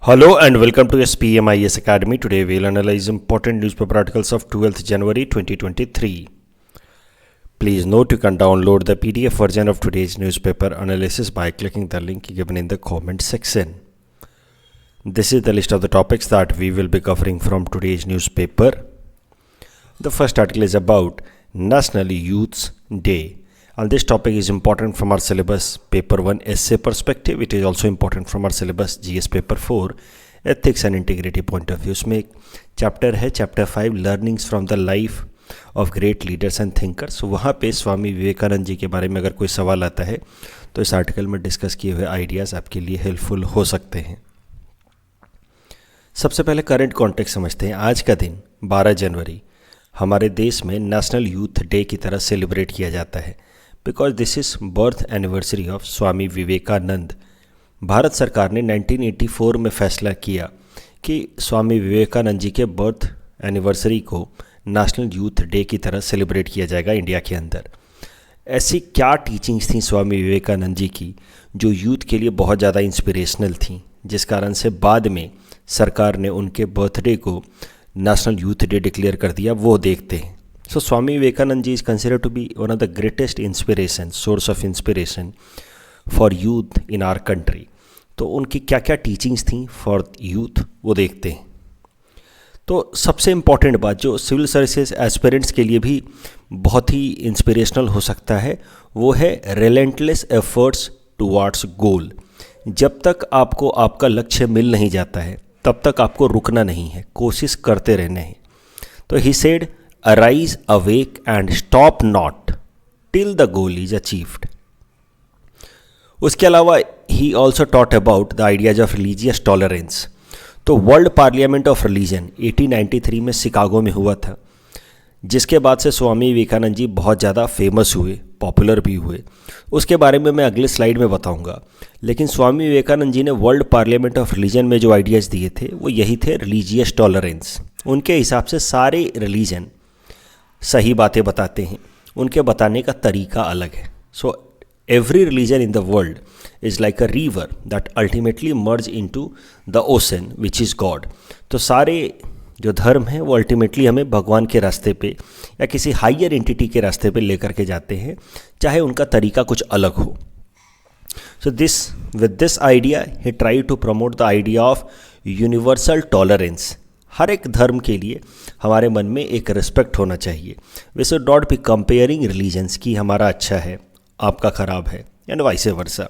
Hello and welcome to SPMIS Academy. Today we'll analyze important newspaper articles of 12th January 2023. Please note you can download the PDF version of today's newspaper analysis by clicking the link given in the comment section. This is the list of the topics that we will be covering from today's newspaper. The first article is about National Youth Day. And this topic is important from our syllabus paper 1 essay perspective. It is also important from our syllabus GS paper 4 ethics and integrity point of view. इसमें एक chapter है chapter 5 learnings from the life of great leaders and thinkers. वहाँ पे स्वामी विवेकानंद जी के बारे में अगर कोई सवाल आता है तो इस आर्टिकल में डिस्कस किए हुए आइडियाज़ आपके लिए हेल्पफुल हो सकते हैं. सबसे पहले करंट कॉन्टेक्स्ट समझते हैं. आज का दिन 12 जनवरी हमारे देश में नेशनल यूथ डे की तरह सेलिब्रेट किया जाता है because this is birth anniversary of Swami Vivekananda. Bharat सरकार ने 1984 में फैसला किया कि स्वामी विवेकानंद जी के बर्थ एनिवर्सरी को नेशनल यूथ डे की तरह सेलिब्रेट किया जाएगा इंडिया के अंदर. ऐसी क्या टीचिंग्स थी स्वामी विवेकानंद जी की जो यूथ के लिए बहुत ज़्यादा इंस्पिरेशनल थी, जिस कारण से बाद में सरकार ने उनके बर्थडे को नेशनल यूथ डे डिक्लेयर कर दिया, वो देखते हैं. So Swami Vivekanand ji is considered to be one of the greatest source of inspiration for youth in our country. तो उनकी क्या क्या टीचिंग्स थी फॉर यूथ वो देखते हैं. तो सबसे इम्पॉर्टेंट बात जो सिविल सर्विसेज एस्पिरेंट्स के लिए भी बहुत ही इंस्पिरेशनल हो सकता है वो है रिलेंटलेस एफर्ट्स टुवार्ड्स गोल. जब तक आपको आपका लक्ष्य मिल नहीं जाता है तब तक आपको रुकना नहीं है, कोशिश करते रहना है. तो he said arise, awake and stop not till the goal is achieved. उसके अलावा he also taught about the ideas of religious tolerance. तो वर्ल्ड पार्लियामेंट ऑफ रिलीजन 1893 में शिकागो में हुआ था, जिसके बाद से स्वामी विवेकानंद जी बहुत ज़्यादा फेमस हुए, पॉपुलर भी हुए. उसके बारे में मैं अगले स्लाइड में बताऊंगा. लेकिन स्वामी विवेकानंद जी ने वर्ल्ड पार्लियामेंट ऑफ रिलीजन में जो आइडियाज़ दिए थे वो यही थे, रिलीजियस टॉलरेंस. उनके हिसाब से सारे रिलीजन सही बातें बताते हैं, उनके बताने का तरीका अलग है. So every religion in the world is like a river that ultimately merge into the ocean which is God. तो सारे जो धर्म हैं वो अल्टीमेटली हमें भगवान के रास्ते पे या किसी हायर एंटिटी के रास्ते पे लेकर के जाते हैं, चाहे उनका तरीका कुछ अलग हो. So with this idea he try to promote the idea of universal tolerance. हर एक धर्म के लिए हमारे मन में एक रिस्पेक्ट होना चाहिए. We should not be comparing religions की हमारा अच्छा है आपका ख़राब है and vice versa.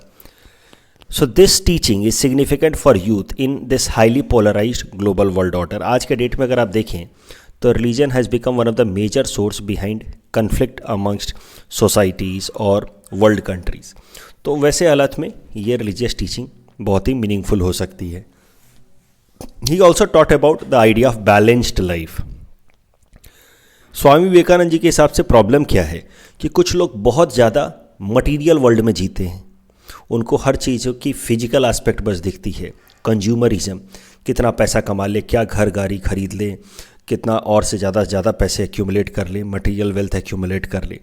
So this teaching is significant for youth in this highly polarised global world order. आज के डेट में अगर आप देखें तो religion has become one of the major source behind conflict amongst societies और वर्ल्ड कंट्रीज़. तो वैसे हालत में ये रिलीजियस टीचिंग बहुत ही मीनिंगफुल हो सकती है. He also taught about the idea of balanced life. स्वामी विवेकानंद जी के हिसाब से प्रॉब्लम क्या है कि कुछ लोग बहुत ज़्यादा मटेरियल वर्ल्ड में जीते हैं, उनको हर चीज़ों की फिजिकल एस्पेक्ट बस दिखती है. कंज्यूमरिज्म, कितना पैसा कमा ले, क्या घर गाड़ी खरीद ले, कितना और से ज़्यादा पैसे एक्यूमुलेट कर ले, मटेरियल वेल्थ एक्यूमुलेट कर ले.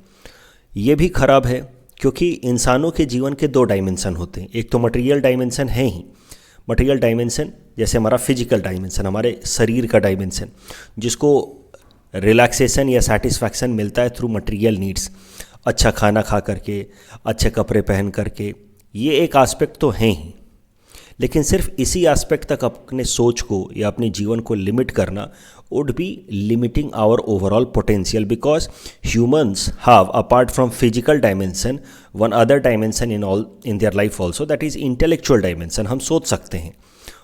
ये भी ख़राब है क्योंकि इंसानों के जीवन के दो डायमेंशन होते हैं. एक तो मटेरियल डायमेंशन है ही, मटेरियल डायमेंशन जैसे हमारा फिजिकल डायमेंशन, हमारे शरीर का डायमेंशन, जिसको रिलैक्सेशन या सेटिस्फैक्शन मिलता है थ्रू मटेरियल नीड्स, अच्छा खाना खा करके, अच्छे कपड़े पहन करके, ये एक एस्पेक्ट तो हैं ही. लेकिन सिर्फ इसी एस्पेक्ट तक अपने सोच को या अपने जीवन को लिमिट करना would be limiting our overall potential because humans have apart from physical dimension one other dimension in their life also, that is intellectual dimension. हम सोच सकते हैं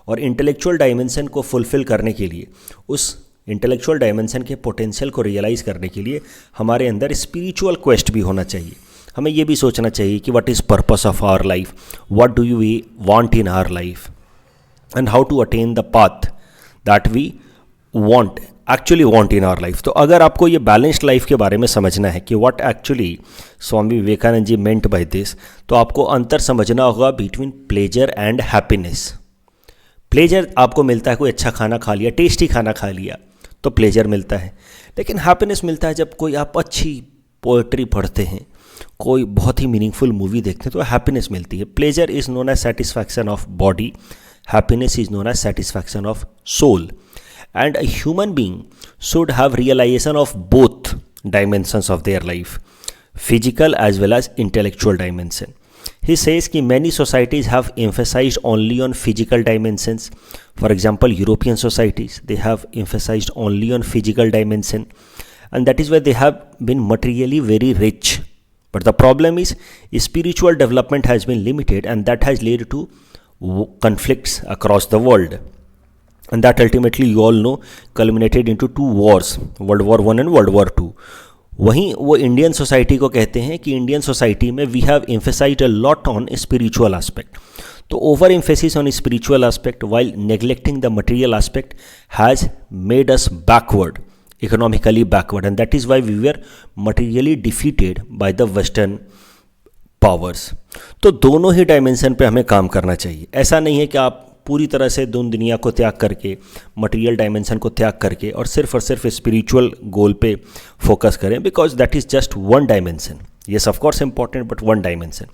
और इंटेलेक्चुअल डायमेंशन को फुलफ़िल करने के लिए, उस इंटेलेक्चुअल डायमेंशन के पोटेंशियल को रियलाइज़ करने के लिए हमारे अंदर स्पिरिचुअल क्वेस्ट भी होना चाहिए. हमें ये भी सोचना चाहिए कि what is purpose of our life, what do you we want in our life and how to attain the path that we actually want in our life. तो अगर आपको ये बैलेंस्ड लाइफ के बारे में समझना है कि what actually Swami Vivekananda ji meant by this, तो आपको अंतर समझना होगा between pleasure and happiness. Pleasure आपको मिलता है, कोई अच्छा खाना खा लिया, टेस्टी खाना खा लिया तो प्लेजर मिलता है. लेकिन हैप्पीनेस मिलता है जब कोई आप अच्छी पोएट्री पढ़ते हैं, कोई बहुत ही मीनिंगफुल मूवी देखते हैं तो हैप्पीनेस मिलती है. Pleasure is known as satisfaction of body, happiness is known as satisfaction of soul, and a human being should have realization of both dimensions of their life, physical as well as intellectual dimension. He says कि many societies have emphasized only on physical dimensions. For example, European societies, they have emphasized only on physical dimension, and that is why they have been materially very rich. But the problem is spiritual development has been limited, and that has led to conflicts across the world. And that ultimately, you all know, culminated into 2 wars, World War I and World War II. वहीं वो Indian society को कहते हैं कि Indian society में we have emphasized a lot on spiritual aspect. तो over emphasis on spiritual aspect while neglecting the material aspect has made us backward, economically backward, and that is why we were materially defeated by the western powers. तो दोनों ही dimension पे हमें काम करना चाहिए. ऐसा नहीं है कि आप पूरी तरह से दुनिया को त्याग करके, मटेरियल डायमेंशन को त्याग करके और सिर्फ स्पिरिचुअल गोल पे फोकस करें, because that is just one dimension. Yes, of course important, but one dimension.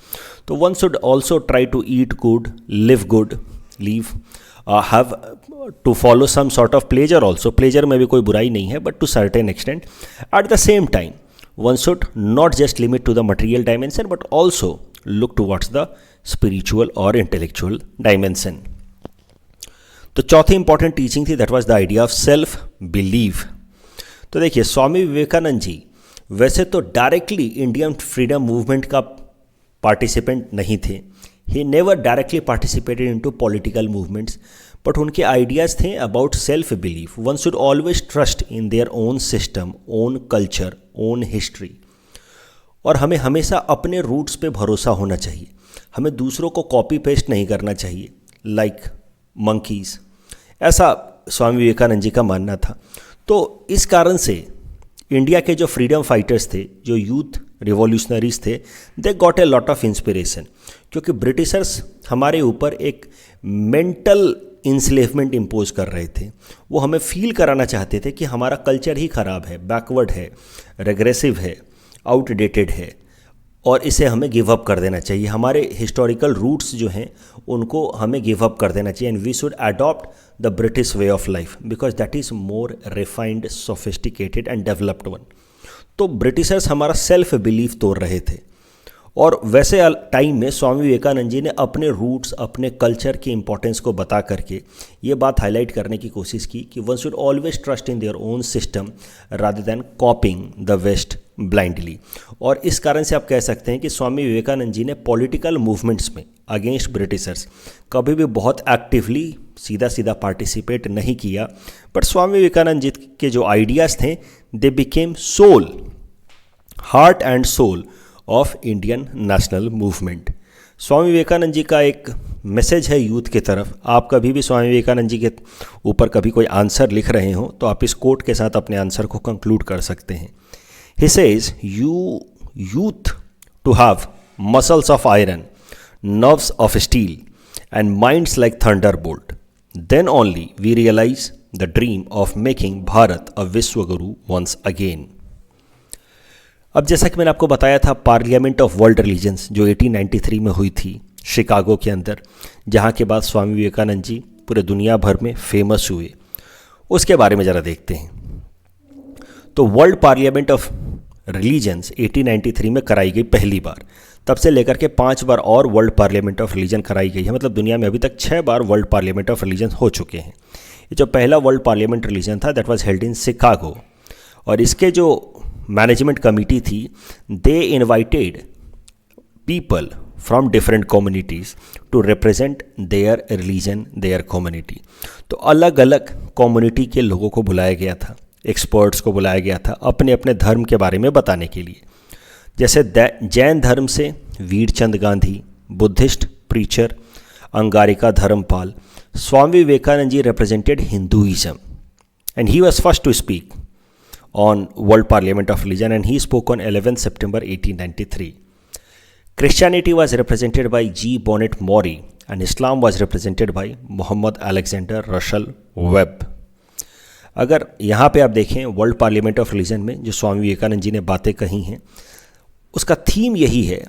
तो one should also try to eat good, live good, leave, have to follow some sort of pleasure also. Pleasure में भी कोई बुराई नहीं है, but to certain extent. At the same time one should not just limit to the material dimension, but also look towards the spiritual or intellectual dimension. तो चौथी important teaching थी, that was the idea of self believe. तो देखिए, स्वामी विवेकानंद जी वैसे तो directly Indian freedom movement का participant नहीं थे. He never directly participated into political movements, but उनके आइडियाज़ थे about self belief. One should always trust in their own system, own culture, own history. और हमें हमेशा अपने रूट्स पे भरोसा होना चाहिए. हमें दूसरों को कॉपी पेस्ट नहीं करना चाहिए लाइक मंकीज़. ऐसा स्वामी विवेकानंद जी का मानना था. तो इस कारण से इंडिया के जो फ्रीडम फाइटर्स थे, जो यूथ रिवॉल्यूशनरीज थे, they got a lot of inspiration. क्योंकि ब्रिटिशर्स हमारे ऊपर एक मेंटल इंस्लेवमेंट इम्पोज कर रहे थे. वो हमें फील कराना चाहते थे कि हमारा कल्चर ही ख़राब है, बैकवर्ड है, रेग्रेसिव है, आउटडेटेड है, और इसे हमें गिव अप कर देना चाहिए. हमारे हिस्टोरिकल रूट्स जो हैं उनको हमें गिव अप कर देना चाहिए, and we should adopt the British way of life, because that is more refined, sophisticated and developed one. तो ब्रिटिशर्स हमारा सेल्फ बिलीफ तोड़ रहे थे. और वैसे टाइम में स्वामी विवेकानंद जी ने अपने रूट्स, अपने कल्चर की इंपॉर्टेंस को बता करके ये बात हाईलाइट करने की कोशिश की कि one should always trust in their own system rather than copying the west blindly. और इस कारण से आप कह सकते हैं कि स्वामी विवेकानंद जी ने पॉलिटिकल मूवमेंट्स में अगेंस्ट ब्रिटिशर्स कभी भी बहुत एक्टिवली सीधा सीधा पार्टिसिपेट नहीं किया. बट स्वामी विवेकानंद जी के जो आइडियाज़ थे, they became soul, heart and soul of Indian national movement. Swami Vivekananda ji का एक मैसेज है यूथ की तरफ. आप कभी भी स्वामी विवेकानंद जी के ऊपर कभी कोई आंसर लिख रहे हो तो आप इस कोट के साथ अपने आंसर को कंक्लूड कर सकते हैं. He says, you youth to have muscles of iron, nerves of steel and minds like thunder bolt. Then only we realize the dream of making Bharat a vishwa guru once again. अब जैसा कि मैंने आपको बताया था, पार्लियामेंट ऑफ वर्ल्ड रिलीजन्स जो 1893 में हुई थी शिकागो के अंदर, जहाँ के बाद स्वामी विवेकानंद जी पूरे दुनिया भर में फेमस हुए, उसके बारे में ज़रा देखते हैं. तो वर्ल्ड पार्लियामेंट ऑफ रिलीजन्स 1893 में कराई गई पहली बार. तब से लेकर के 5 बार और वर्ल्ड पार्लियामेंट ऑफ रिलीजन कराई गई है. मतलब दुनिया में अभी तक 6 बार वर्ल्ड पार्लियामेंट ऑफ रिलीजन हो चुके हैं. ये जो पहला वर्ल्ड पार्लियामेंट रिलीजन था, that was held in Chicago. और इसके जो मैनेजमेंट कमिटी थी, they invited people from different communities to represent their religion, their community. तो अलग अलग कम्युनिटी के लोगों को बुलाया गया था, एक्सपर्ट्स को बुलाया गया था अपने अपने धर्म के बारे में बताने के लिए. जैसे जैन धर्म से Virchand Gandhi, Buddhist preacher Anagarika Dharmapala. Swami Vivekananda ji represented Hinduism, and he was first to speak on World Parliament of Religion, and he spoke on 11 September 1893. Christianity was represented by G. Bonnet Maury, and Islam was represented by Muhammad Alexander Russell Webb. अगर यहाँ पे आप देखें world parliament of religion में जो स्वामी विवेकानंद जी ने बातें कही हैं, उसका थीम यही है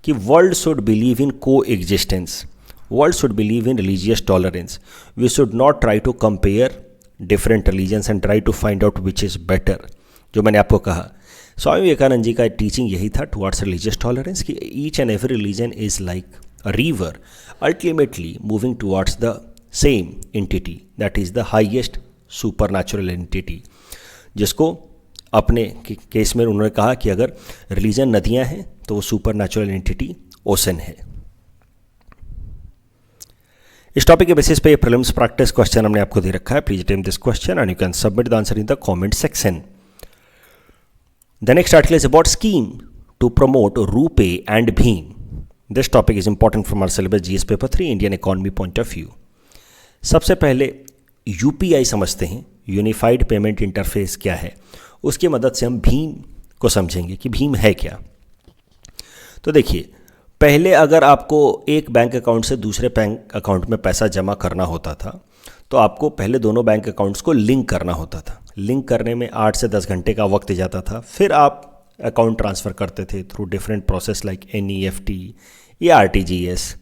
कि world should believe in coexistence world should believe in religious tolerance, we should not try to compare different religions and try to find out which is better. जो मैंने आपको कहा, स्वामी विवेकानंद जी का टीचिंग यही था टुवर्ड्स रिलीजियस टॉलरेंस कि each and every religion is like a river ultimately moving towards the same entity that is the highest super natural entity, जिसको अपने केस में उन्होंने कहा कि अगर रिलीजन नदियां हैं तो वो सुपर नेचुरल एंटिटी ओशन है। इस टॉपिक के बेसिस पे प्रीलिम्स प्रैक्टिस क्वेश्चन हमने आपको दे रखा है। Please attempt this question and you can submit the answer in the comment section. The next article is about scheme to promote RuPay and भीम। This topic is important from our syllabus GS paper 3 Indian economy point of view. सबसे पहले UPI समझते हैं, unified payment interface क्या है, उसकी मदद से हम भीम को समझेंगे कि भीम है क्या। तो देखिए, पहले अगर आपको एक बैंक अकाउंट से दूसरे बैंक अकाउंट में पैसा जमा करना होता था तो आपको पहले दोनों बैंक अकाउंट्स को लिंक करना होता था। लिंक करने में 8 से 10 घंटे का वक्त जाता था। फिर आप अकाउंट ट्रांसफ़र करते थे through different process like NEFT या आरटीजीएस।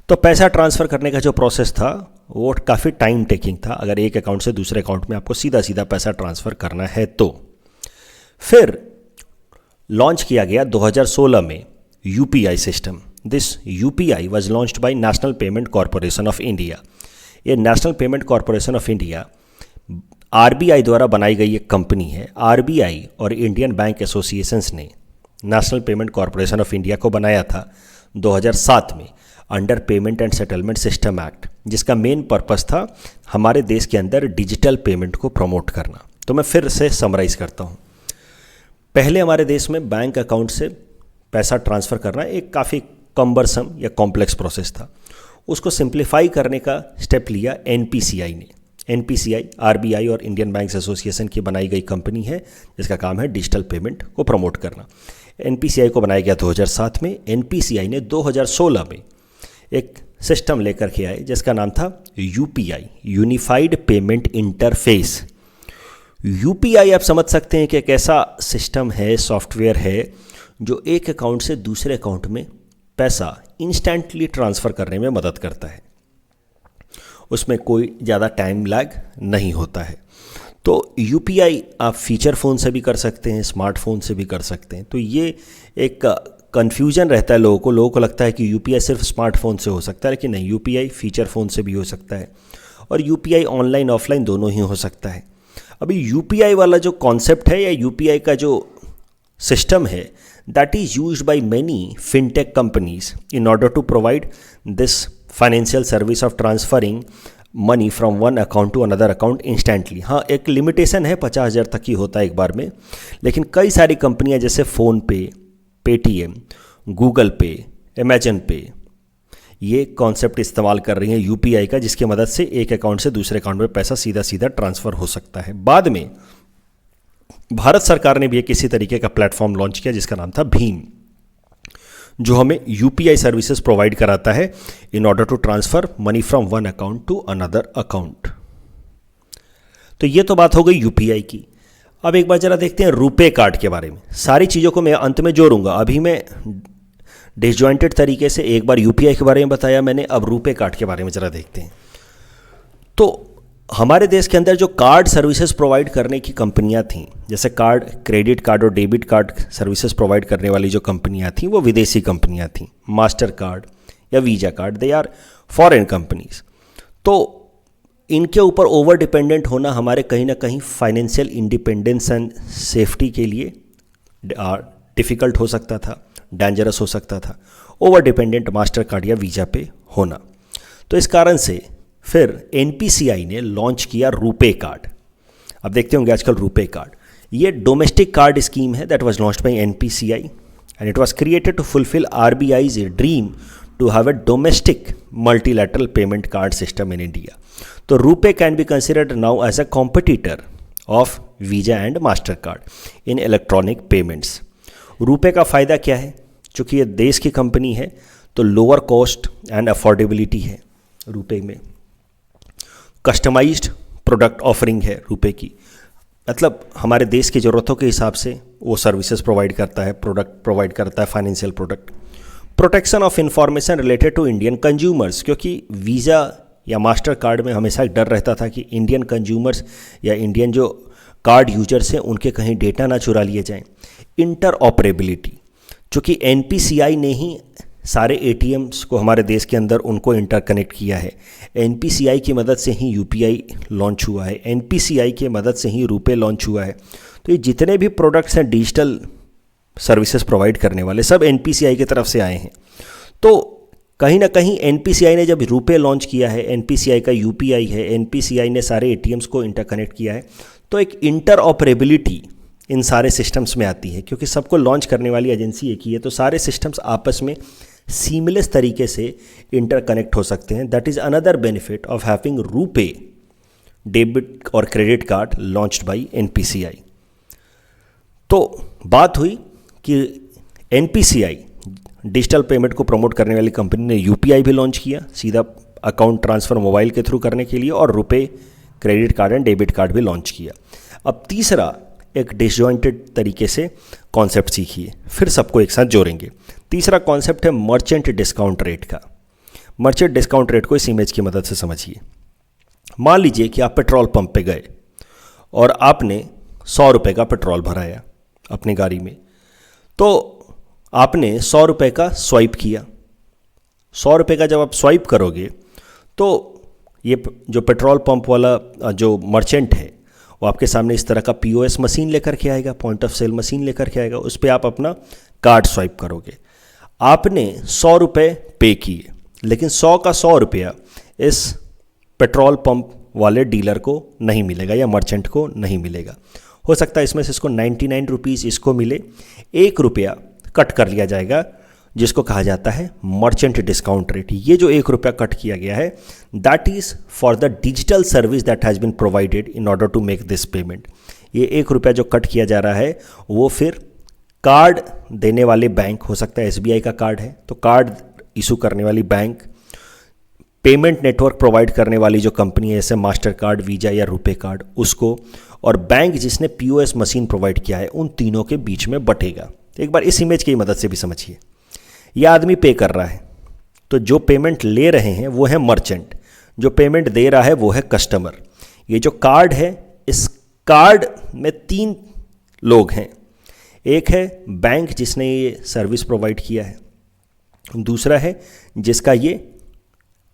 तो पैसा ट्रांसफ़र करने का जो प्रोसेस था वो काफ़ी टाइम टेकिंग था, अगर एक अकाउंट से दूसरे अकाउंट में आपको सीधा सीधा पैसा ट्रांसफ़र करना है तो। फिर लॉन्च किया गया 2016 में UPI system. This UPI was launched by national payment corporation of India. ये national payment corporation of India RBI द्वारा बनाई गई एक कंपनी है। आरबीआई और इंडियन बैंक एसोसिएशंस ने national payment corporation of India को बनाया था 2007 में under payment and settlement system act, जिसका मेन पर्पस था हमारे देश के अंदर डिजिटल पेमेंट को प्रमोट करना। तो मैं फिर से समराइज़ करता हूँ। पहले हमारे देश में बैंक अकाउंट से पैसा ट्रांसफ़र करना एक काफ़ी कम्बरसम या कॉम्प्लेक्स प्रोसेस था। उसको सिंप्लीफाई करने का स्टेप लिया एनपीसीआई ने। एनपीसीआई आरबीआई और इंडियन बैंक्स एसोसिएशन की बनाई गई कंपनी है जिसका काम है डिजिटल पेमेंट को प्रमोट करना। एनपीसीआई को बनाया गया 2007 में। एनपीसीआई ने 2016 में एक सिस्टम लेकर के आए जिसका नाम था UPI, unified payment interface. UPI आप समझ सकते हैं कि एक ऐसा सिस्टम है, सॉफ्टवेयर है जो एक अकाउंट से दूसरे अकाउंट में पैसा इंस्टेंटली ट्रांसफ़र करने में मदद करता है। उसमें कोई ज़्यादा टाइम लैग नहीं होता है। तो यूपीआई आप फीचर फ़ोन से भी कर सकते हैं, स्मार्टफोन से भी कर सकते हैं। तो ये एक कन्फ्यूजन रहता है लोगों को लगता है कि यूपीआई सिर्फ स्मार्टफोन से हो सकता है, लेकिन नहीं, यूपीआई फीचर फ़ोन से भी हो सकता है और यूपीआई ऑनलाइन ऑफलाइन दोनों ही हो सकता है। अभी यूपीआई वाला जो कॉन्सेप्ट है या यूपीआई का जो सिस्टम है, that is used by many fintech companies in order to provide this financial service of transferring money from one account to another account instantly। हाँ, एक लिमिटेशन है, 50,000 तक ही होता है एक बार में, लेकिन कई सारी कंपनियां जैसे फ़ोनपे, पेटीएम, गूगल पे, अमेजन पे ये कॉन्सेप्ट इस्तेमाल कर रही हैं यूपीआई का, जिसकी मदद से एक अकाउंट से दूसरे अकाउंट में पैसा सीधा सीधा ट्रांसफ़र हो सकता है। बाद में भारत सरकार ने भी एक इसी तरीके का प्लेटफॉर्म लॉन्च किया जिसका नाम था भीम, जो हमें यूपीआई सर्विसेज प्रोवाइड कराता है in order to transfer money from one account to another account. तो ये तो बात हो गई यूपीआई की। अब एक बार जरा देखते हैं रुपे कार्ड के बारे में। सारी चीज़ों को मैं अंत में जोड़ूंगा। अभी मैं डिसजॉइंटेड तरीके से एक बार यूपीआई के बारे में बताया मैंने, अब रुपे कार्ड के बारे में जरा देखते हैं। तो हमारे देश के अंदर जो कार्ड सर्विसेज प्रोवाइड करने की कंपनियां थीं, जैसे कार्ड, क्रेडिट कार्ड और डेबिट कार्ड सर्विसेज प्रोवाइड करने वाली जो कंपनियां थीं वो विदेशी कंपनियां थीं। मास्टर कार्ड या Visa card, they are foreign companies. तो इनके ऊपर ओवर डिपेंडेंट होना हमारे कहीं ना कहीं फाइनेंशियल इंडिपेंडेंस एंड सेफ्टी के लिए डिफ़िकल्ट हो सकता था, डेंजरस हो सकता था ओवर डिपेंडेंट मास्टर कार्ड या वीजा पे होना। तो इस कारण से फिर एनपीसीआई ने लॉन्च किया रुपे कार्ड। अब देखते होंगे आजकल रुपे कार्ड, ये डोमेस्टिक कार्ड स्कीम है that was launched by NPCI and it was created to fulfil RBI's dream to have a domestic multilateral payment card system in India. तो RuPay can be considered now as a competitor of Visa and master card in electronic payments. RuPay का फ़ायदा क्या है? चूँकि ये देश की company है तो लोअर कॉस्ट एंड अफोर्डेबिलिटी है रुपे में। कस्टमाइज्ड प्रोडक्ट ऑफरिंग है रुपे की, मतलब हमारे देश की ज़रूरतों के हिसाब से वो सर्विसेज प्रोवाइड करता है, प्रोडक्ट प्रोवाइड करता है, financial product. Protection of information related to Indian consumers, क्योंकि वीज़ा या मास्टर कार्ड में हमेशा एक डर रहता था कि इंडियन कंज्यूमर्स या इंडियन जो कार्ड यूजर्स हैं उनके कहीं डेटा ना चुरा लिए जाएं। इंटर ऑपरेबिलिटी, चूँकि एनपीसीआई ने ही सारे एटीएम्स को हमारे देश के अंदर उनको इंटरकनेक्ट किया है, एनपीसीआई की मदद से ही यूपीआई लॉन्च हुआ है, एनपीसीआई की मदद से ही रुपे लॉन्च हुआ है। तो ये जितने भी प्रोडक्ट्स हैं डिजिटल सर्विसेज प्रोवाइड करने वाले, सब एनपीसीआई की तरफ से आए हैं। तो कहीं ना कहीं एनपीसीआई ने जब रुपे लॉन्च किया है, एनपीसीआई का यूपीआई है, एनपीसीआई ने सारे एटीएम्स को इंटरकनेक्ट किया है, तो एक इंटर ऑपरेबिलिटी इन सारे सिस्टम्स में आती है। क्योंकि सबको लॉन्च करने वाली एजेंसी एक ही है, तो सारे सिस्टम्स आपस में सीमलेस तरीके से इंटरकनेक्ट हो सकते हैं। That is another benefit of having RuPay debit और credit card launched by NPCI. तो बात हुई कि एनपीसीआई डिजिटल पेमेंट को प्रमोट करने वाली कंपनी ने यूपीआई भी लॉन्च किया, सीधा अकाउंट ट्रांसफ़र मोबाइल के थ्रू करने के लिए, और RuPay credit card and debit card भी लॉन्च किया। अब तीसरा एक डिसजॉइंटेड तरीके से कॉन्सेप्ट सीखिए, फिर सबको एक साथ जोड़ेंगे। तीसरा कॉन्सेप्ट है मर्चेंट डिस्काउंट रेट का। मर्चेंट डिस्काउंट रेट को इस इमेज की मदद से समझिए। मान लीजिए कि आप पेट्रोल पंप पे गए और आपने 100 रुपये का पेट्रोल भराया अपनी गाड़ी में, तो आपने 100 रुपये का स्वाइप किया। 100 रुपये का जब आप स्वाइप करोगे तो ये जो पेट्रोल पंप वाला जो मर्चेंट है वो आपके सामने इस तरह का पीओएस मशीन लेकर के आएगा, पॉइंट ऑफ सेल मशीन लेकर के आएगा। उस पर आप अपना कार्ड स्वाइप करोगे। आपने 100 रुपये पे किए, लेकिन 100 का 100 रुपया इस पेट्रोल पंप वाले डीलर को नहीं मिलेगा या मर्चेंट को नहीं मिलेगा। हो सकता है इसमें से इसको 99 रुपीज़ इसको मिले, 1 रुपया कट कर लिया जाएगा, जिसको कहा जाता है मर्चेंट डिस्काउंट रेट। ये जो 1 रुपया कट किया गया है, that is for the digital service that has been provided in order to make this payment. ये 1 रुपया जो कट किया जा रहा है वो फिर कार्ड देने वाले बैंक, हो सकता है एसबीआई का कार्ड है तो कार्ड इशू करने वाली बैंक, पेमेंट नेटवर्क प्रोवाइड करने वाली जो कंपनी है जैसे मास्टर कार्ड, वीजा या रुपे कार्ड, उसको, और बैंक जिसने पीओएस मशीन प्रोवाइड किया है, उन तीनों के बीच में बटेगा। एक बार इस इमेज की मदद से भी समझिए। यह आदमी पे कर रहा है, तो जो पेमेंट ले रहे हैं वो है मर्चेंट, जो पेमेंट दे रहा है वो है कस्टमर। ये जो कार्ड है, इस कार्ड में 3 लोग हैं। एक है बैंक जिसने ये सर्विस प्रोवाइड किया है, दूसरा है जिसका ये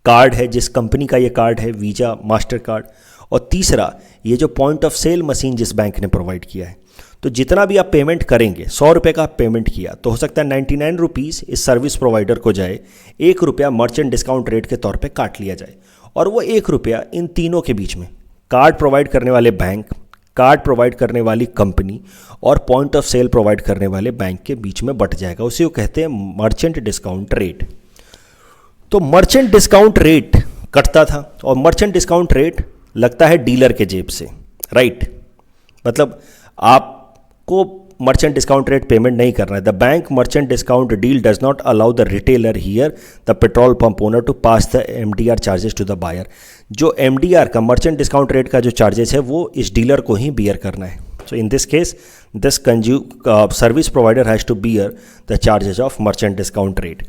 कार्ड है, जिस कंपनी का ये कार्ड है, वीजा, मास्टर कार्ड, और तीसरा ये जो पॉइंट ऑफ सेल मशीन जिस बैंक ने प्रोवाइड किया है। तो जितना भी आप पेमेंट करेंगे, 100 रुपये का आप पेमेंट किया, तो हो सकता है 99 रुपीज़ इस सर्विस प्रोवाइडर को जाए, 1 रुपया मर्चेंट डिस्काउंट रेट के तौर पे काट लिया जाए, और वो 1 रुपया इन तीनों के बीच में, कार्ड प्रोवाइड करने वाले बैंक, कार्ड प्रोवाइड करने वाली कंपनी और पॉइंट ऑफ सेल प्रोवाइड करने वाले बैंक के बीच में बट जाएगा। उसे वो कहते हैं मर्चेंट डिस्काउंट रेट। तो मर्चेंट डिस्काउंट रेट कटता था, और मर्चेंट डिस्काउंट रेट लगता है डीलर के जेब से, राइट? मतलब आपको मर्चेंट डिस्काउंट रेट पेमेंट नहीं करना है। The bank merchant discount deal does not allow the retailer here the petrol pump owner to pass the MDR charges to the buyer. जो एमडीआर का, मर्चेंट डिस्काउंट रेट का जो charges है वो इस डीलर को ही बियर करना है। So in this case this service provider has to bear the charges of merchant discount rate.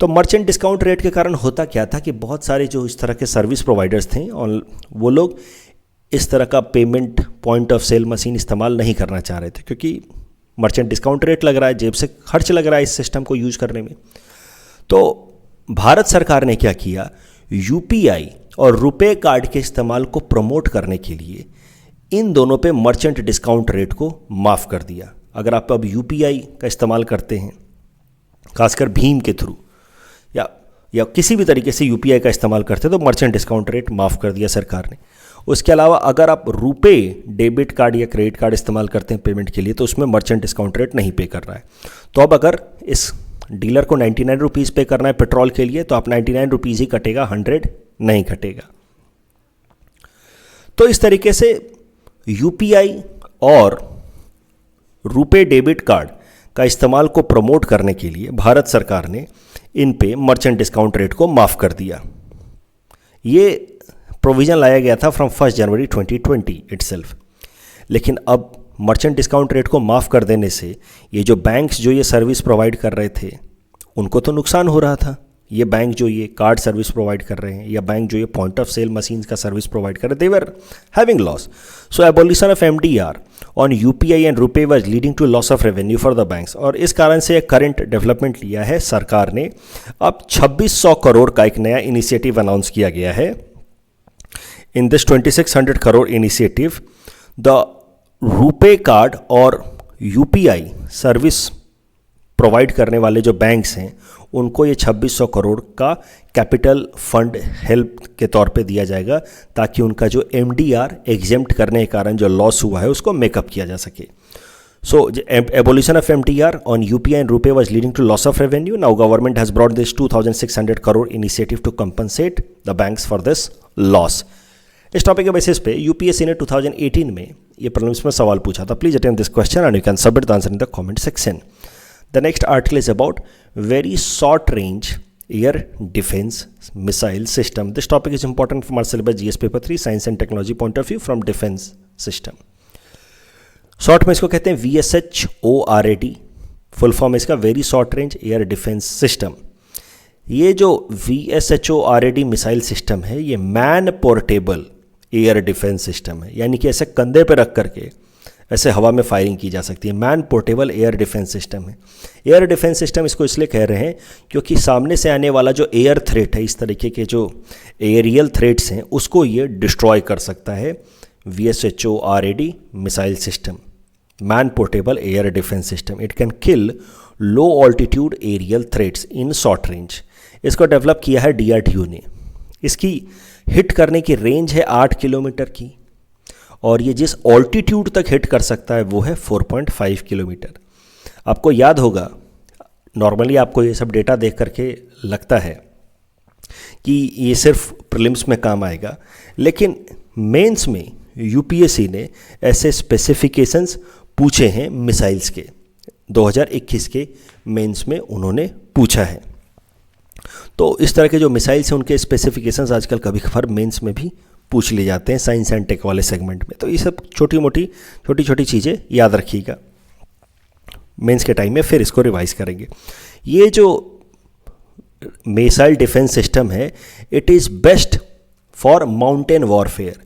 तो मर्चेंट डिस्काउंट रेट के कारण होता क्या था कि बहुत सारे जो इस तरह के सर्विस प्रोवाइडर्स थे और वो लोग इस तरह का payment point of sale machine इस्तेमाल नहीं करना चाह रहे थे, क्योंकि मर्चेंट डिस्काउंट रेट लग रहा है, जेब से खर्च लग रहा है इस सिस्टम को यूज करने में। तो भारत सरकार ने क्या किया, यूपीआई और रुपे कार्ड के इस्तेमाल को प्रमोट करने के लिए इन दोनों पे मर्चेंट डिस्काउंट रेट को माफ़ कर दिया। अगर आप अब यूपीआई का इस्तेमाल करते हैं, खासकर भीम के थ्रू या किसी भी तरीके से यूपीआई का इस्तेमाल करते हैं, तो मर्चेंट डिस्काउंट रेट माफ़ कर दिया सरकार ने। उसके अलावा अगर आप रुपे डेबिट कार्ड या क्रेडिट कार्ड इस्तेमाल करते हैं पेमेंट के लिए, तो उसमें मर्चेंट डिस्काउंट रेट नहीं पे कर रहा है। तो अब अगर इस डीलर को 99 रुपीज़ पे करना है पेट्रोल के लिए, तो आप 99 रुपीज़ ही कटेगा, 100 नहीं कटेगा। तो इस तरीके से यूपीआई और रुपे डेबिट कार्ड का इस्तेमाल को प्रमोट करने के लिए भारत सरकार ने इन पे मर्चेंट डिस्काउंट रेट को माफ़ कर दिया। ये प्रोविज़न लाया गया था फ्रॉम 1 जनवरी 2020 इटसेल्फ। लेकिन अब मर्चेंट डिस्काउंट रेट को माफ़ कर देने से ये जो बैंक्स जो ये सर्विस प्रोवाइड कर रहे थे, उनको तो नुकसान हो रहा था। ये बैंक जो ये कार्ड सर्विस प्रोवाइड कर रहे हैं या बैंक जो ये पॉइंट ऑफ सेल मशीन्स का सर्विस प्रोवाइड कर रहे हैं, they were having loss. So abolition of MDR on UPI and RuPay was leading to loss of revenue for the banks. और इस कारण से एक करंट डेवलपमेंट लिया है सरकार ने। अब 2600 करोड़ का एक नया इनिशिएटिव अनाउंस किया गया है। In this 2600 crore initiative, the RuPay card और यूपीआई सर्विस प्रोवाइड करने वाले जो बैंक्स हैं उनको ये 2600 करोड़ का कैपिटल फंड हेल्प के तौर पे दिया जाएगा, ताकि उनका जो एमडीआर एग्जेम्प्ट करने के कारण जो लॉस हुआ है उसको मेकअप किया जा सके। So abolition of MDR on UPI and RuPay was leading to loss of revenue. Now government has brought this 2600 crore initiative to compensate the banks for this loss. इस टॉपिक के बेसिस पे यूपीएससी ने 2018 में ये प्रीलिम्स में सवाल पूछा था। Please attempt this question and you can submit the answer in the comment section. The next article is about very short range air defense missile system. This topic is important from our syllabus GS paper 3 science and technology point of view from defense system. Short में इसको कहते हैं VSHORAD, full form इसका very short range air defence system. ये जो VSHORAD missile system है ये man portable air defence system है, यानी कि ऐसे कंधे पे रख करके ऐसे हवा में फायरिंग की जा सकती है। Man portable air defence system है। एयर डिफेंस सिस्टम इसको इसलिए कह रहे हैं क्योंकि सामने से आने वाला जो एयर थ्रेट है, इस तरीके के जो एरियल थ्रेट्स हैं उसको ये डिस्ट्रॉय कर सकता है। VSHORAD missile system, man portable air defence system, it can kill low altitude aerial threats in short range. इसको डेवलप किया है DRDO ने। इसकी हिट करने की रेंज है 8 किलोमीटर की, और ये जिस ऑल्टीट्यूड तक हिट कर सकता है वो है 4.5 किलोमीटर। आपको याद होगा, नॉर्मली आपको ये सब डेटा देख करके लगता है कि ये सिर्फ प्रीलिम्स में काम आएगा, लेकिन मेंस में यूपीएससी ने ऐसे स्पेसिफिकेशंस पूछे हैं मिसाइल्स के। 2021 के मेंस में उन्होंने पूछा है। तो इस तरह के जो मिसाइल्स हैं उनके स्पेसिफिकेशंस आजकल कभी कभार मेंस में भी पूछ लिए जाते हैं साइंस एंड टेक वाले सेगमेंट में। तो ये सब छोटी छोटी चीज़ें याद रखिएगा, मेंस के टाइम में फिर इसको रिवाइज करेंगे। ये जो मिसाइल डिफेंस सिस्टम है it is best for mountain warfare.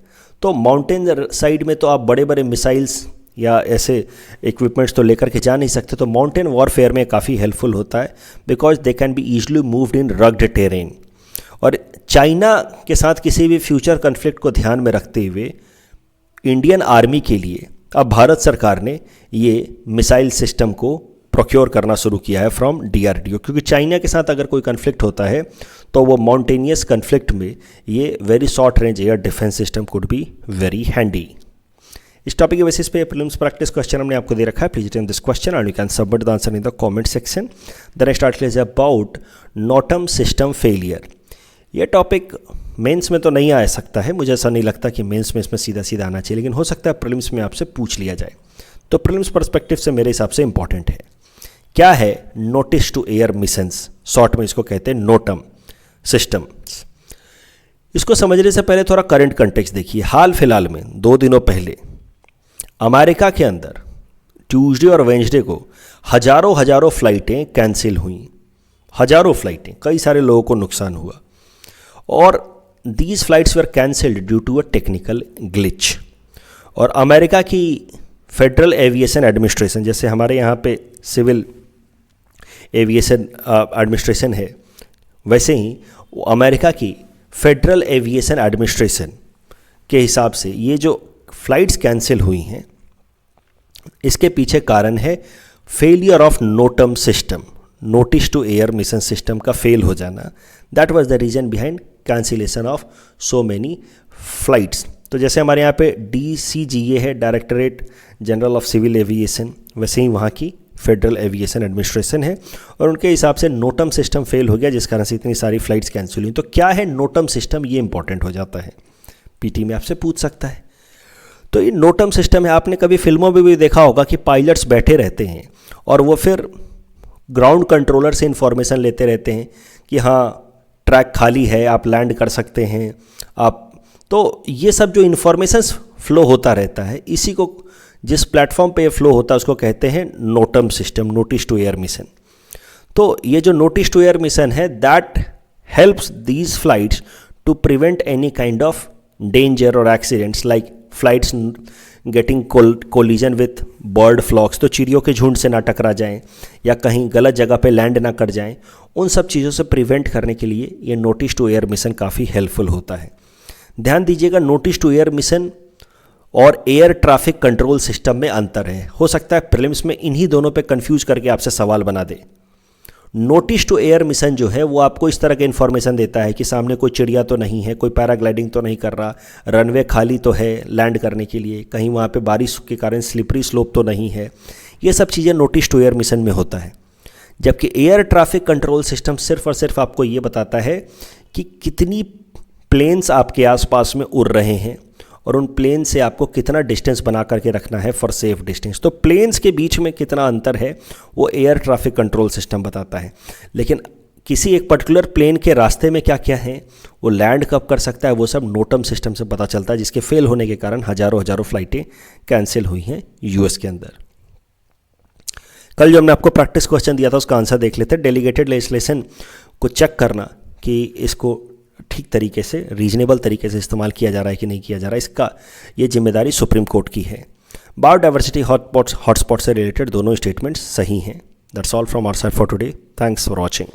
तो माउंटेन साइड में तो आप बड़े बड़े मिसाइल्स या ऐसे इक्विपमेंट्स तो लेकर के जा नहीं सकते, तो माउंटेन वॉरफेयर में काफ़ी हेल्पफुल होता है because they can be easily moved in rugged terrain. और चाइना के साथ किसी भी फ्यूचर कन्फ्लिक्ट को ध्यान में रखते हुए इंडियन आर्मी के लिए अब भारत सरकार ने ये मिसाइल सिस्टम को प्रोक्योर करना शुरू किया है फ्रॉम DRDO, क्योंकि चाइना के साथ अगर कोई कन्फ्लिक्ट होता है तो वो माउंटेनियस कन्फ्लिक्ट में ये very short range air defence system could be very handy. इस टॉपिक के बेसिस पे प्रीलिम्स प्रैक्टिस क्वेश्चन हमने आपको दे रखा है। Please attempt this question and you can submit the answer in the comment section. The next article is about notum system failure. ये topic mains में तो नहीं आ सकता है, मुझे ऐसा नहीं लगता कि मेंस में इसमें सीधा सीधा आना चाहिए, लेकिन हो सकता है प्रीलिम्स में आपसे पूछ लिया जाए। तो प्रीलिम्स पर्सपेक्टिव से मेरे हिसाब से इंपॉर्टेंट है। क्या है notice to air missions, short में इसको कहते हैं नोटम सिस्टम। इसको समझने से पहले थोड़ा करंट कंटेक्स्ट देखिए। हाल फिलहाल में 2 दिनों पहले अमेरिका के अंदर ट्यूसडे और वेंसडे को हजारों फ्लाइटें कैंसिल हुई, हजारों फ्लाइटें, कई सारे लोगों को नुकसान हुआ। और these flights were cancelled due to a technical glitch. और अमेरिका की फेडरल एविएशन एडमिनिस्ट्रेशन, जैसे हमारे यहाँ पे सिविल एविएशन एडमिनिस्ट्रेशन है, वैसे ही अमेरिका की फेडरल एविएशन एडमिनिस्ट्रेशन के हिसाब से ये जो फ्लाइट्स कैंसिल हुई हैं इसके पीछे कारण है failure of NOTAM system, notice to air mission system का फेल हो जाना। That was the reason behind cancellation of so many flights. तो जैसे हमारे यहाँ पे DCGA है, Directorate General of Civil Aviation, वैसे ही वहाँ की फेडरल एविएशन एडमिनिस्ट्रेशन है, और उनके हिसाब से नोटम सिस्टम फेल हो गया जिस कारण से इतनी सारी फ्लाइट्स कैंसिल हुई। तो क्या है नोटम सिस्टम, ये इंपॉर्टेंट हो जाता है, PT में आपसे पूछ सकता है। तो ये नोटम सिस्टम है, आपने कभी फिल्मों में भी देखा होगा कि पायलट्स बैठे रहते हैं और वो फिर ग्राउंड कंट्रोलर से इन्फॉर्मेशन लेते रहते हैं कि हाँ ट्रैक खाली है, आप लैंड कर सकते हैं आप। तो ये सब जो इन्फॉर्मेशन फ्लो होता रहता है, इसी को जिस प्लेटफॉर्म पे फ्लो होता है उसको कहते हैं NOTAM system, notice to air mission. तो ये जो नोटिस टू एयर मिशन है that helps these flights to prevent any kind of danger और accidents like flights getting collision with bird flocks, तो चिड़ियों के झुंड से ना टकरा जाएं या कहीं गलत जगह पे लैंड ना कर जाएं। उन सब चीज़ों से प्रिवेंट करने के लिए ये नोटिस टू एयर मिशन काफ़ी हेल्पफुल होता है। ध्यान दीजिएगा, नोटिस टू एयर मिशन और एयर ट्रैफिक कंट्रोल सिस्टम में अंतर है। हो सकता है प्रीलिम्स में इन्हीं दोनों पे कंफ्यूज करके आपसे सवाल बना दे। नोटिस टू एयर मिशन जो है वो आपको इस तरह की इन्फॉर्मेशन देता है कि सामने कोई चिड़िया तो नहीं है, कोई पैराग्लाइडिंग तो नहीं कर रहा, रनवे खाली तो है लैंड करने के लिए, कहीं वहाँ पे बारिश के कारण स्लिपरी स्लोप तो नहीं है। ये सब चीज़ें नोटिस टू एयर मिशन में होता है। जबकि एयर ट्रैफिक कंट्रोल सिस्टम सिर्फ और सिर्फ आपको ये बताता है कि कितनी प्लेन्स आपके आसपास में उड़ रहे हैं और उन प्लेन से आपको कितना डिस्टेंस बना करके रखना है फॉर सेफ डिस्टेंस। तो प्लेन्स के बीच में कितना अंतर है वो एयर ट्रैफिक कंट्रोल सिस्टम बताता है। लेकिन किसी एक पर्टिकुलर प्लेन के रास्ते में क्या क्या है, वो लैंड कब कर सकता है, वो सब नोटम सिस्टम से पता चलता है, जिसके फेल होने के कारण हज़ारों फ्लाइटें कैंसिल हुई हैं यूएस के अंदर। कल जो हमने आपको प्रैक्टिस क्वेश्चन दिया था उसका आंसर देख लेते हैं। डेलीगेटेड लेजिस्लेशन को चेक करना कि इसको ठीक तरीके से, रीजनेबल तरीके से इस्तेमाल किया जा रहा है कि नहीं किया जा रहा है, इसका ये जिम्मेदारी सुप्रीम कोर्ट की है। बायोडाइवर्सिटी हॉटस्पॉट से रिलेटेड दोनों स्टेटमेंट्स सही हैं। That's all from our side for today. Thanks for watching.